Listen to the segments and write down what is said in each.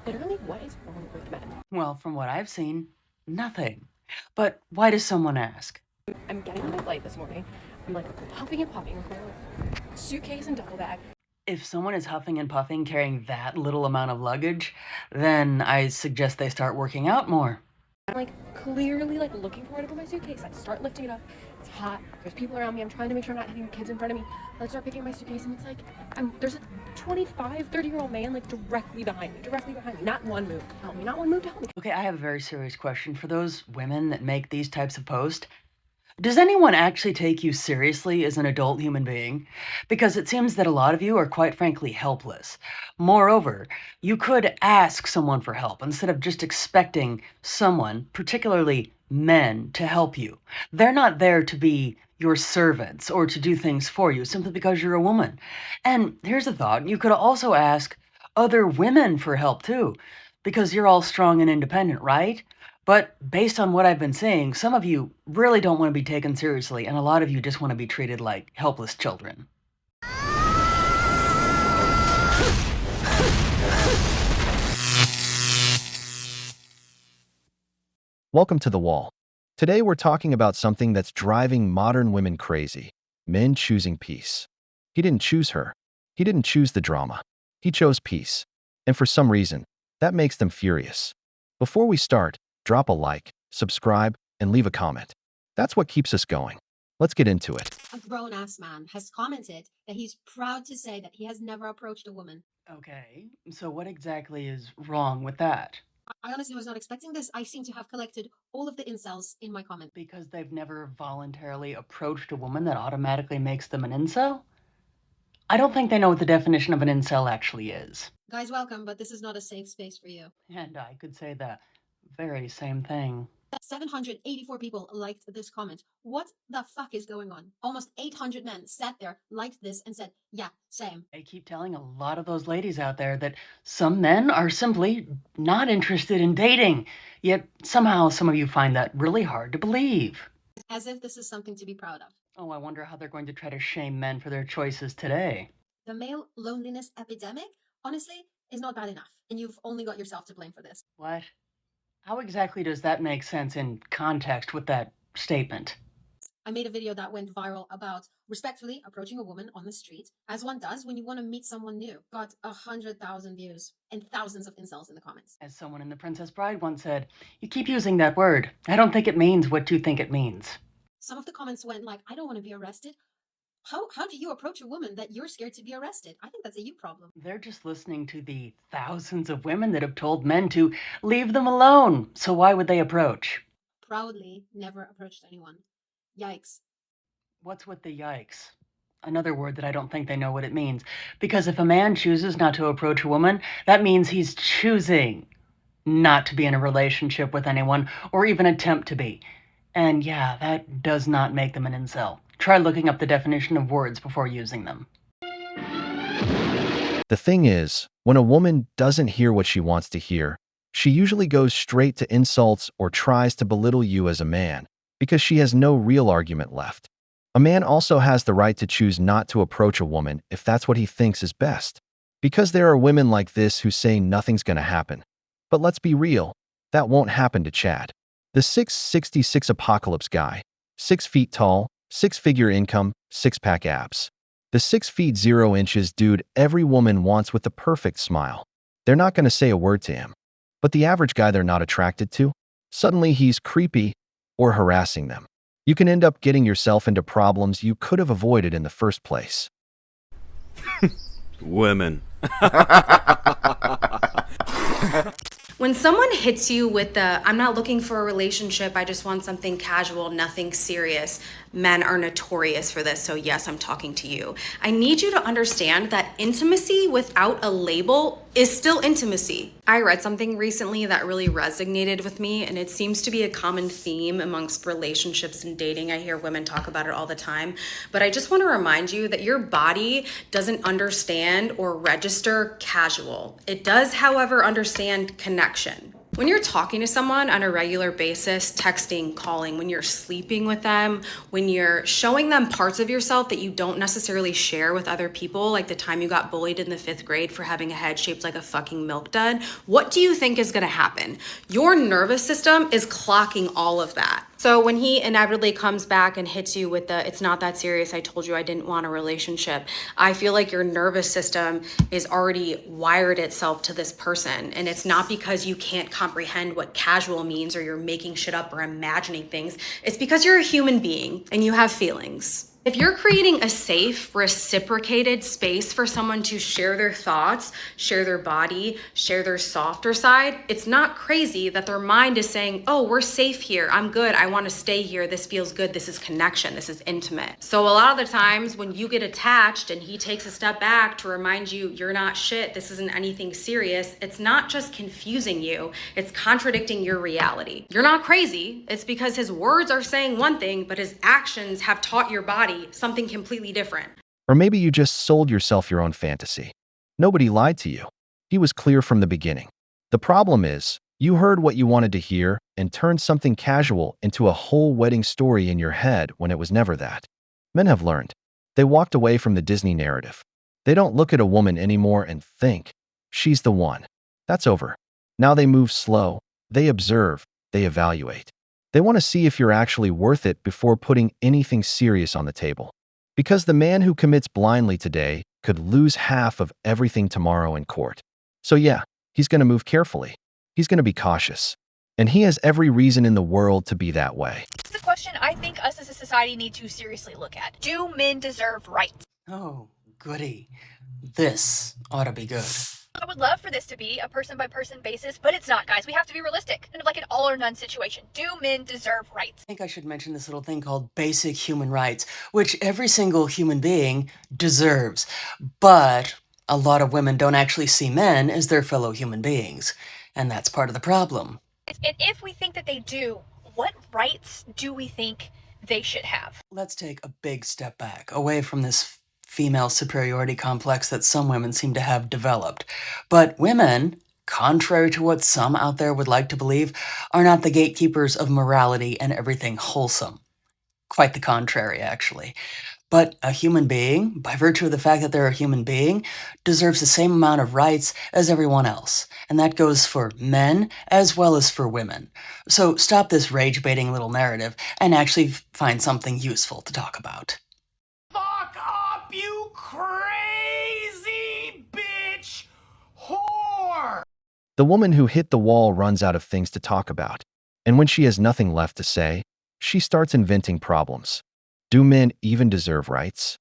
Literally, what is wrong with men? Well, from what I've seen, nothing. But why does someone ask? I'm getting on my flight this morning. I'm like huffing and puffing with my like, suitcase and duffel bag. If someone is huffing and puffing carrying that little amount of luggage, then I suggest they start working out more. I'm like clearly like looking for where to put my suitcase. I start lifting it up. It's hot. There's people around me. I'm trying to make sure I'm not hitting the kids in front of me. I start picking my suitcase and it's like there's a 25, 30-year-old man like directly behind me. Not one move to help me. Not one move to help me. Okay, I have a very serious question for those women that make these types of posts. Does anyone actually take you seriously as an adult human being? Because it seems that a lot of you are quite frankly helpless. Moreover, you could ask someone for help instead of just expecting someone, particularly men, to help you. They're not there to be your servants or to do things for you simply because you're a woman. And here's a thought, you could also ask other women for help too, because you're all strong and independent, right? But based on what I've been seeing, some of you really don't want to be taken seriously, and a lot of you just want to be treated like helpless children. Welcome to The Wall. Today we're talking about something that's driving modern women crazy: men choosing peace. He didn't choose her. He didn't choose the drama. He chose peace. And for some reason, that makes them furious. Before we start, drop a like, subscribe, and leave a comment. That's what keeps us going. Let's get into it. A grown-ass man has commented that he's proud to say that he has never approached a woman. Okay, so what exactly is wrong with that? I honestly was not expecting this. I seem to have collected all of the incels in my comment. Because they've never voluntarily approached a woman, that automatically makes them an incel? I don't think they know what the definition of an incel actually is. Guys, welcome, but this is not a safe space for you. And I could say the very same thing. 784 people liked this comment. What the fuck is going on? Almost 800 men sat there, liked this, and said, yeah, same. I keep telling a lot of those ladies out there that some men are simply not interested in dating. Yet somehow some of you find that really hard to believe. As if this is something to be proud of. Oh, I wonder how they're going to try to shame men for their choices today. The male loneliness epidemic, honestly, is not bad enough. And you've only got yourself to blame for this. What? How exactly does that make sense in context with that statement? I made a video that went viral about respectfully approaching a woman on the street, as one does when you want to meet someone new. Got 100,000 views and thousands of incels in the comments. As someone in The Princess Bride once said, you keep using that word. I don't think it means what you think it means. Some of the comments went like, I don't want to be arrested. How do you approach a woman that you're scared to be arrested? I think that's a you problem. They're just listening to the thousands of women that have told men to leave them alone. So why would they approach? Proudly never approached anyone. Yikes. What's with the yikes? Another word that I don't think they know what it means. Because if a man chooses not to approach a woman, that means he's choosing not to be in a relationship with anyone or even attempt to be. And yeah, that does not make them an incel. Try looking up the definition of words before using them. The thing is, when a woman doesn't hear what she wants to hear, she usually goes straight to insults or tries to belittle you as a man, because she has no real argument left. A man also has the right to choose not to approach a woman if that's what he thinks is best. Because there are women like this who say nothing's gonna happen. But let's be real, that won't happen to Chad. The 6'66" apocalypse guy, 6 feet tall, 6-figure income, 6-pack abs. The 6 feet 0 inches dude every woman wants with the perfect smile. They're not gonna say a word to him. But the average guy they're not attracted to, suddenly he's creepy or harassing them. You can end up getting yourself into problems you could have avoided in the first place. Women. When someone hits you with the, I'm not looking for a relationship, I just want something casual, nothing serious, men are notorious for this, so yes, I'm talking to you. I need you to understand that intimacy without a label is still intimacy. I read something recently that really resonated with me, and it seems to be a common theme amongst relationships and dating. I hear women talk about it all the time, but I just want to remind you that your body doesn't understand or register casual. It does, however, understand connection. When you're talking to someone on a regular basis, texting, calling, when you're sleeping with them, when you're showing them parts of yourself that you don't necessarily share with other people, like the time you got bullied in the 5th grade for having a head shaped like a fucking milk dud, what do you think is gonna happen? Your nervous system is clocking all of that. So when he inevitably comes back and hits you with the, it's not that serious, I told you I didn't want a relationship, I feel like your nervous system is already wired itself to this person. And it's not because you can't comprehend what casual means or you're making shit up or imagining things. It's because you're a human being and you have feelings. If you're creating a safe, reciprocated space for someone to share their thoughts, share their body, share their softer side, it's not crazy that their mind is saying, oh, we're safe here. I'm good. I want to stay here. This feels good. This is connection. This is intimate. So a lot of the times when you get attached and he takes a step back to remind you, you're not shit. This isn't anything serious. It's not just confusing you. It's contradicting your reality. You're not crazy. It's because his words are saying one thing, but his actions have taught your body something completely different. Or maybe you just sold yourself your own fantasy. Nobody lied to you. He was clear from the beginning. The problem is, you heard what you wanted to hear and turned something casual into a whole wedding story in your head when it was never that. Men have learned. They walked away from the Disney narrative. They don't look at a woman anymore and think, she's the one. That's over. Now they move slow. They observe. They evaluate. They want to see if you're actually worth it before putting anything serious on the table. Because the man who commits blindly today could lose half of everything tomorrow in court. So yeah, he's going to move carefully. He's going to be cautious. And he has every reason in the world to be that way. It's a question I think us as a society need to seriously look at. Do men deserve rights? Oh, goody. This ought to be good. I would love for this to be a person-by-person basis, but it's not, guys. We have to be realistic. Kind of like an all-or-none situation. Do men deserve rights? I think I should mention this little thing called basic human rights, which every single human being deserves. But a lot of women don't actually see men as their fellow human beings. And that's part of the problem. And if we think that they do, what rights do we think they should have? Let's take a big step back, away from this female superiority complex that some women seem to have developed. But women, contrary to what some out there would like to believe, are not the gatekeepers of morality and everything wholesome. Quite the contrary, actually. But a human being, by virtue of the fact that they're a human being, deserves the same amount of rights as everyone else. And that goes for men as well as for women. So stop this rage-baiting little narrative and actually find something useful to talk about. Fuck up, you crazy bitch whore! The woman who hit the wall runs out of things to talk about. And when she has nothing left to say, she starts inventing problems. Do men even deserve rights?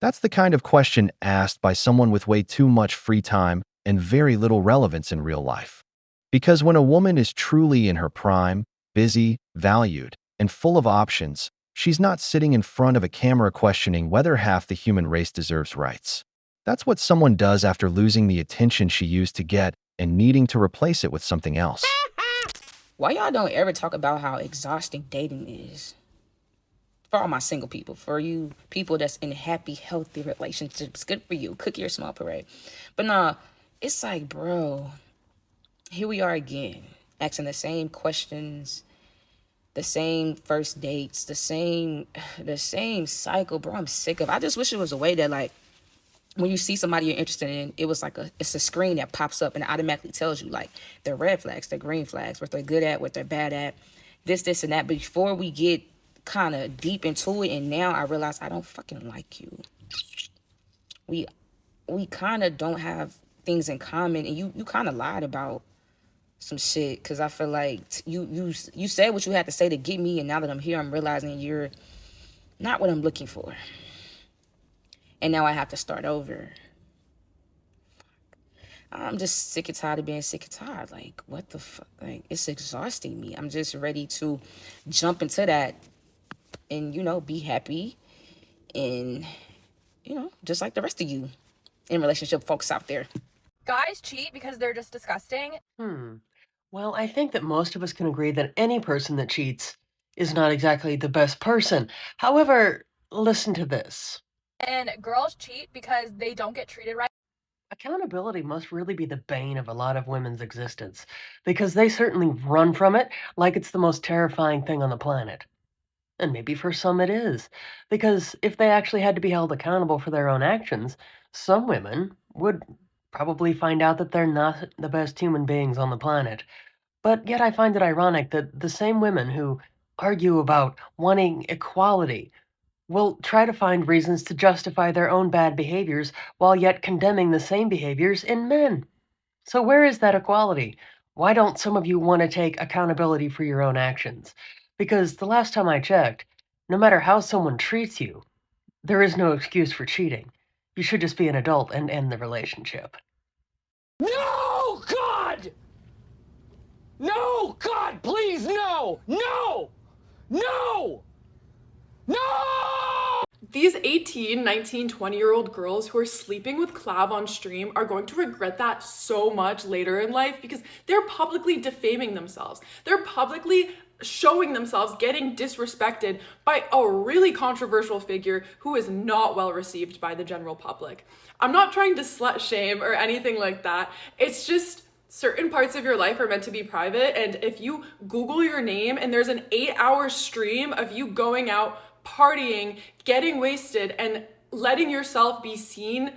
That's the kind of question asked by someone with way too much free time and very little relevance in real life. Because when a woman is truly in her prime, busy, valued, and full of options, she's not sitting in front of a camera questioning whether half the human race deserves rights. That's what someone does after losing the attention she used to get and needing to replace it with something else. Why y'all don't ever talk about how exhausting dating is? For all my single people, for you people that's in happy, healthy relationships, good for you. Cookie or small parade. But nah, it's like, bro, here we are again, asking the same questions, the same first dates, the same cycle, bro. I'm sick of. I just wish it was a way that, like, when you see somebody you're interested in, it's a screen that pops up and automatically tells you, like, their red flags, their green flags, what they're good at, what they're bad at, this, and that. But before we get kind of deep into it, and now I realize I don't fucking like you. We kind of don't have things in common, and you kind of lied about some shit, because I feel like you said what you had to say to get me, and now that I'm here, I'm realizing you're not what I'm looking for, and now I have to start over. I'm just sick and tired of being sick and tired. Like, what the fuck? Like, it's exhausting me. I'm just ready to jump into that and, be happy and, just like the rest of you in relationship folks out there. Guys cheat because they're just disgusting. Well, I think that most of us can agree that any person that cheats is not exactly the best person. However, listen to this. And girls cheat because they don't get treated right. Accountability must really be the bane of a lot of women's existence, because they certainly run from it like it's the most terrifying thing on the planet. And maybe for some it is, because if they actually had to be held accountable for their own actions, some women would probably find out that they're not the best human beings on the planet. But yet I find it ironic that the same women who argue about wanting equality will try to find reasons to justify their own bad behaviors while yet condemning the same behaviors in men. So, where is that equality? Why don't some of you want to take accountability for your own actions? Because the last time I checked, no matter how someone treats you, there is no excuse for cheating. You should just be an adult and end the relationship. No, God! No, God, please, no! No! No! No! These 18, 19, 20-year-old girls who are sleeping with Clav on stream are going to regret that so much later in life because they're publicly defaming themselves. They're publicly showing themselves getting disrespected by a really controversial figure who is not well received by the general public. I'm not trying to slut shame or anything like that. It's just certain parts of your life are meant to be private, and if you Google your name and there's an 8-hour stream of you going out partying, getting wasted, and letting yourself be seen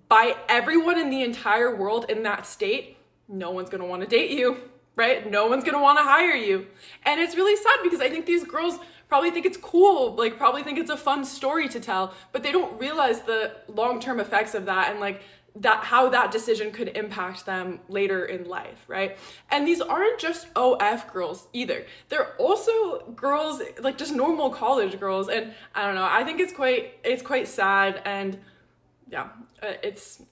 by everyone in the entire world in that state, no one's gonna want to date you, right? No one's gonna want to hire you. And it's really sad because I think these girls probably think it's cool, like probably think it's a fun story to tell, but they don't realize the long-term effects of that and like that how that decision could impact them later in life, right? And these aren't just OF girls either. They're also girls, like just normal college girls. And I don't know, I think it's quite sad, and yeah, it's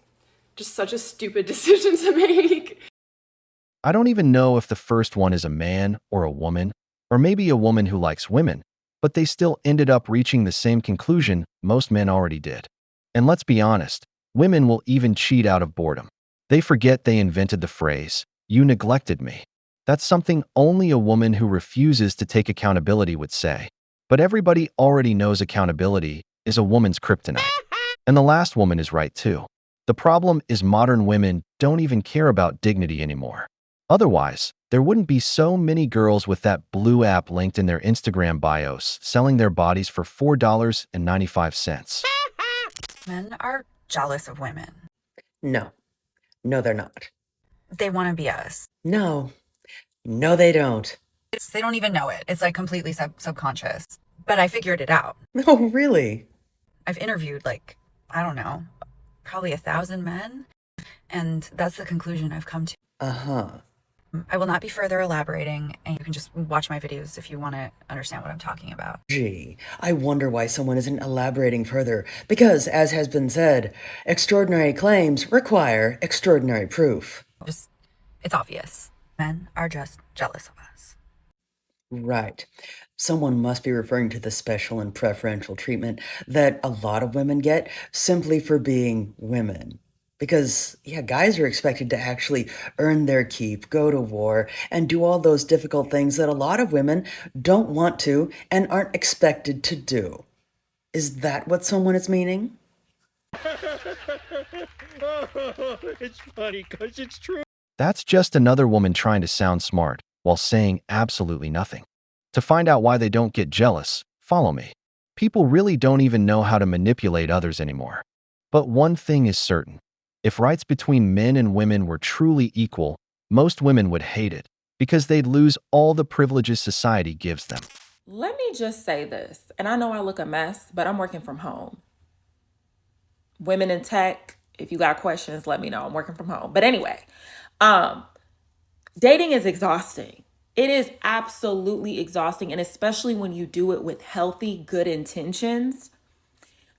just such a stupid decision to make. I don't even know if the first one is a man or a woman, or maybe a woman who likes women, but they still ended up reaching the same conclusion most men already did. And let's be honest, women will even cheat out of boredom. They forget they invented the phrase, "You neglected me." That's something only a woman who refuses to take accountability would say. But everybody already knows accountability is a woman's kryptonite. And the last woman is right too. The problem is modern women don't even care about dignity anymore. Otherwise, there wouldn't be so many girls with that blue app linked in their Instagram bios selling their bodies for $4.95. Men are jealous of women. No. No, they're not. They want to be us. No. No, they don't. They don't even know it. It's like completely subconscious. But I figured it out. Oh, really? I've interviewed I don't know, probably 1,000 men. And that's the conclusion I've come to. Uh-huh. I will not be further elaborating, and you can just watch my videos if you want to understand what I'm talking about. Gee, I wonder why someone isn't elaborating further, because, as has been said, extraordinary claims require extraordinary proof. It's obvious. Men are just jealous of us. Right. Someone must be referring to the special and preferential treatment that a lot of women get simply for being women. Because, yeah, guys are expected to actually earn their keep, go to war, and do all those difficult things that a lot of women don't want to and aren't expected to do. Is that what someone is meaning? It's funny because it's true. That's just another woman trying to sound smart while saying absolutely nothing. To find out why they don't get jealous, follow me. People really don't even know how to manipulate others anymore. But one thing is certain. If rights between men and women were truly equal, most women would hate it because they'd lose all the privileges society gives them. Let me just say this, and I know I look a mess, but I'm working from home. Women in tech, if you got questions, let me know. I'm working from home. But anyway, dating is exhausting. It is absolutely exhausting, and especially when you do it with healthy, good intentions.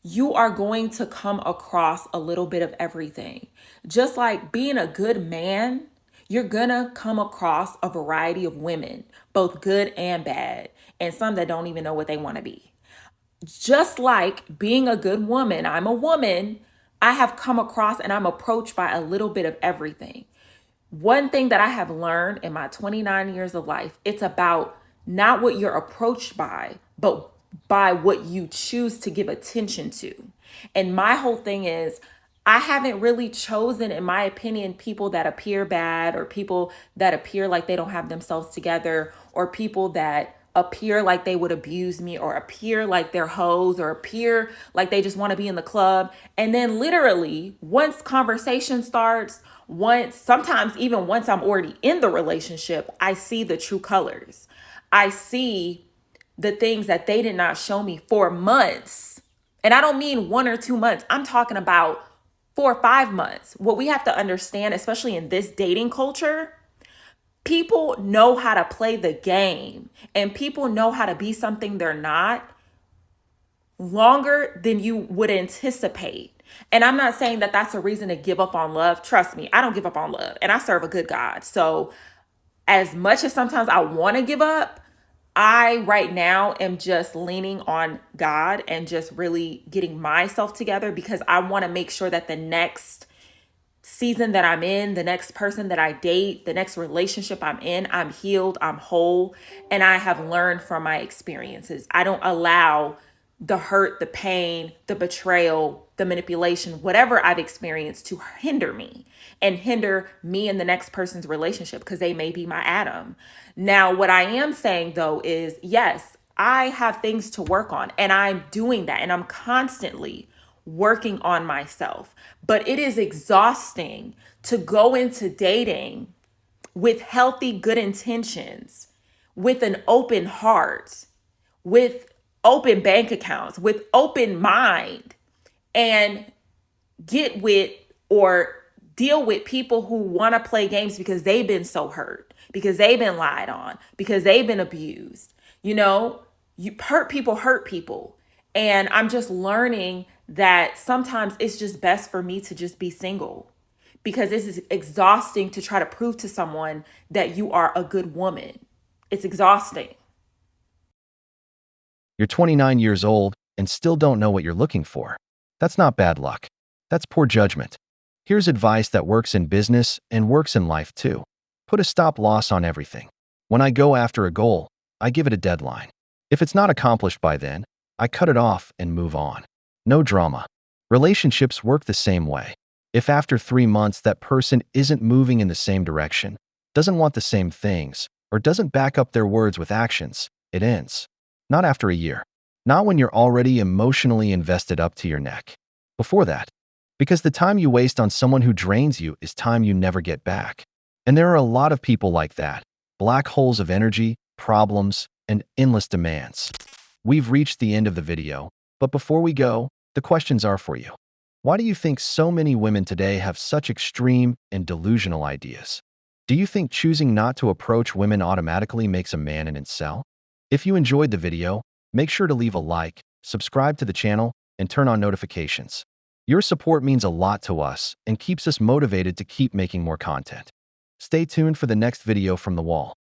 You are going to come across a little bit of everything. Just like being a good man, you're gonna come across a variety of women, both good and bad, and some that don't even know what they want to be. Just like being a good woman, I'm a woman, I have come across and I'm approached by a little bit of everything. One thing that I have learned in my 29 years of life, it's about not what you're approached by, but by what you choose to give attention to. And my whole thing is, I haven't really chosen, in my opinion, people that appear bad or people that appear like they don't have themselves together or people that appear like they would abuse me or appear like they're hoes or appear like they just want to be in the club. And then literally once conversation starts, sometimes even once I'm already in the relationship, I see the true colors. I see the things that they did not show me for months. And I don't mean 1 or 2 months. I'm talking about 4 or 5 months. What we have to understand, especially in this dating culture, people know how to play the game and people know how to be something they're not longer than you would anticipate. And I'm not saying that that's a reason to give up on love. Trust me, I don't give up on love and I serve a good God. So as much as sometimes I want to give up, I right now am just leaning on God and just really getting myself together because I want to make sure that the next season that I'm in, the next person that I date, the next relationship I'm in, I'm healed, I'm whole, and I have learned from my experiences. I don't allow the hurt, the pain, the betrayal, the manipulation, whatever I've experienced to hinder me and hinder me and the next person's relationship because they may be my Adam. Now, what I am saying though is yes, I have things to work on and I'm doing that and I'm constantly working on myself. But it is exhausting to go into dating with healthy, good intentions, with an open heart, with open bank accounts, with open mind, and get with or deal with people who want to play games because they've been so hurt, because they've been lied on, because they've been abused. You know, you hurt people. And I'm just learning that sometimes it's just best for me to just be single because this is exhausting to try to prove to someone that you are a good woman. It's exhausting. You're 29 years old and still don't know what you're looking for. That's not bad luck. That's poor judgment. Here's advice that works in business and works in life too. Put a stop loss on everything. When I go after a goal, I give it a deadline. If it's not accomplished by then, I cut it off and move on. No drama. Relationships work the same way. If after 3 months that person isn't moving in the same direction, doesn't want the same things, or doesn't back up their words with actions, it ends. Not after a year. Not when you're already emotionally invested up to your neck. Before that. Because the time you waste on someone who drains you is time you never get back. And there are a lot of people like that. Black holes of energy, problems, and endless demands. We've reached the end of the video, but before we go, the questions are for you. Why do you think so many women today have such extreme and delusional ideas? Do you think choosing not to approach women automatically makes a man an incel? If you enjoyed the video, make sure to leave a like, subscribe to the channel, and turn on notifications. Your support means a lot to us and keeps us motivated to keep making more content. Stay tuned for the next video from the wall.